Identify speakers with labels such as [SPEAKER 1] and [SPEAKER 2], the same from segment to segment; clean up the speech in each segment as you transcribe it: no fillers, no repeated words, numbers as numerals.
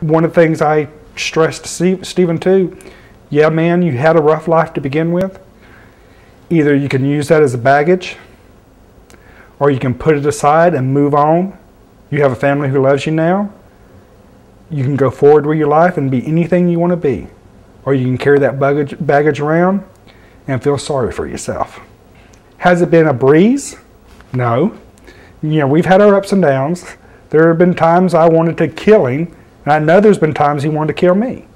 [SPEAKER 1] One of the things I stressed to Stephen too, yeah man, you had a rough life to begin with. Either you can use that as a baggage, or you can put it aside and move on. You have a family who loves you now. You can go forward with your life and be anything you want to be. Or you can carry that baggage around and feel sorry for yourself. Has it been a breeze? No. You know, we've had our ups and downs. There have been times I wanted to kill him, and I know there's been times he wanted to kill me.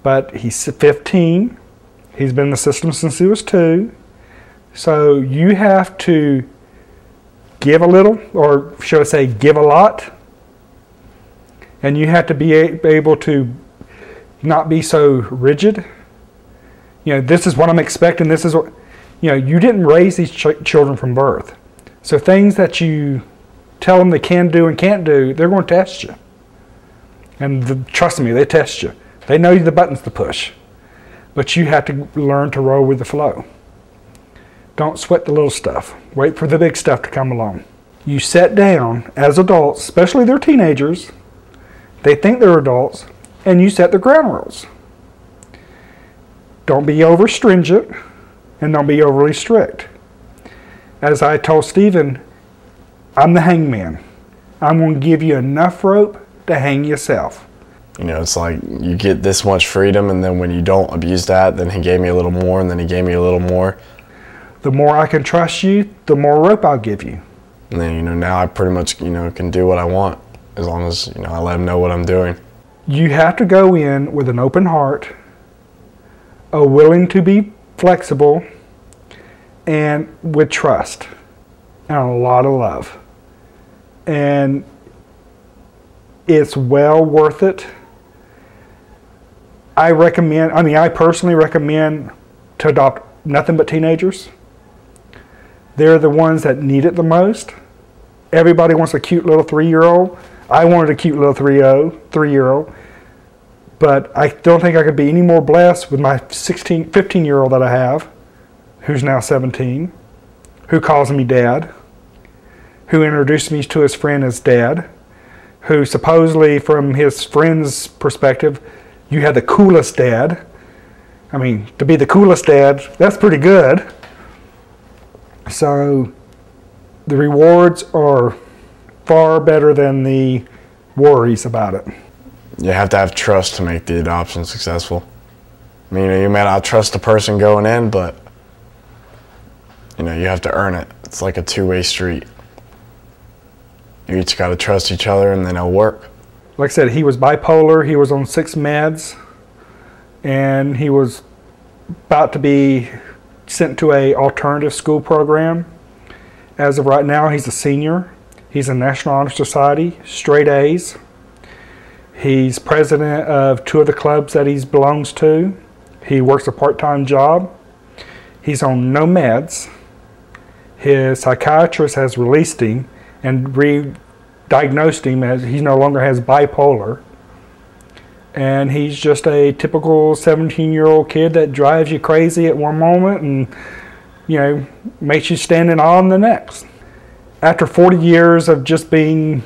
[SPEAKER 1] But he's 15. He's been in the system since he was 2. So you have to give a little, or should I say give a lot. And you have to be able to not be so rigid. You know, this is what I'm expecting. This is what, you know, you didn't raise these children from birth. So things that you tell them they can do and can't do, they're going to test you. And trust me, they test you. They know the buttons to push. But you have to learn to roll with the flow. Don't sweat the little stuff. Wait for the big stuff to come along. You set down as adults, especially they're teenagers, they think they're adults, and you set the ground rules. Don't be over stringent, and don't be overly strict. As I told Stephen, I'm the hangman. I'm going to give you enough rope to hang yourself.
[SPEAKER 2] You know, it's like you get this much freedom, and then when you don't abuse that, then he gave me a little more, and then he gave me a little more.
[SPEAKER 1] The more I can trust you, the more rope I'll give you.
[SPEAKER 2] And then, you know, now I pretty much, you know, can do what I want as long as, you know, I let him know what I'm doing.
[SPEAKER 1] You have to go in with an open heart, a willing to be flexible, and with trust, and a lot of love. And it's well worth it. I personally recommend to adopt nothing but teenagers. They're the ones that need it the most. Everybody wants a cute little 3-year-old. I wanted a cute little 3-year-old. But I don't think I could be any more blessed with my 15-year-old that I have, who's now 17, who calls me dad, who introduced me to his friend as dad, who supposedly, from his friend's perspective, you had the coolest dad. I mean, to be the coolest dad, that's pretty good. So the rewards are far better than the worries about it.
[SPEAKER 2] You have to have trust to make the adoption successful. I mean, you may not trust the person going in, but you know, you have to earn it. It's like a two-way street. You each got to trust each other, and then it'll work.
[SPEAKER 1] Like I said, he was bipolar. He was on 6 meds, and he was about to be sent to an alternative school program. As of right now, he's a senior. He's in National Honor Society, straight A's. He's president of 2 of the clubs that he belongs to. He works a part-time job. He's on no meds. His psychiatrist has released him and re-diagnosed him as he no longer has bipolar. And he's just a typical 17-year-old kid that drives you crazy at one moment and, you know, makes you stand in awe in the next. After 40 years of just being,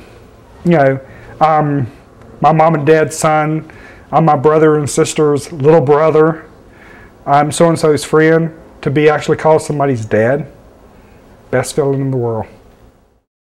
[SPEAKER 1] you know, my mom and dad's son, I'm my brother and sister's little brother, I'm so-and-so's friend, to be actually called somebody's dad, best feeling in the world.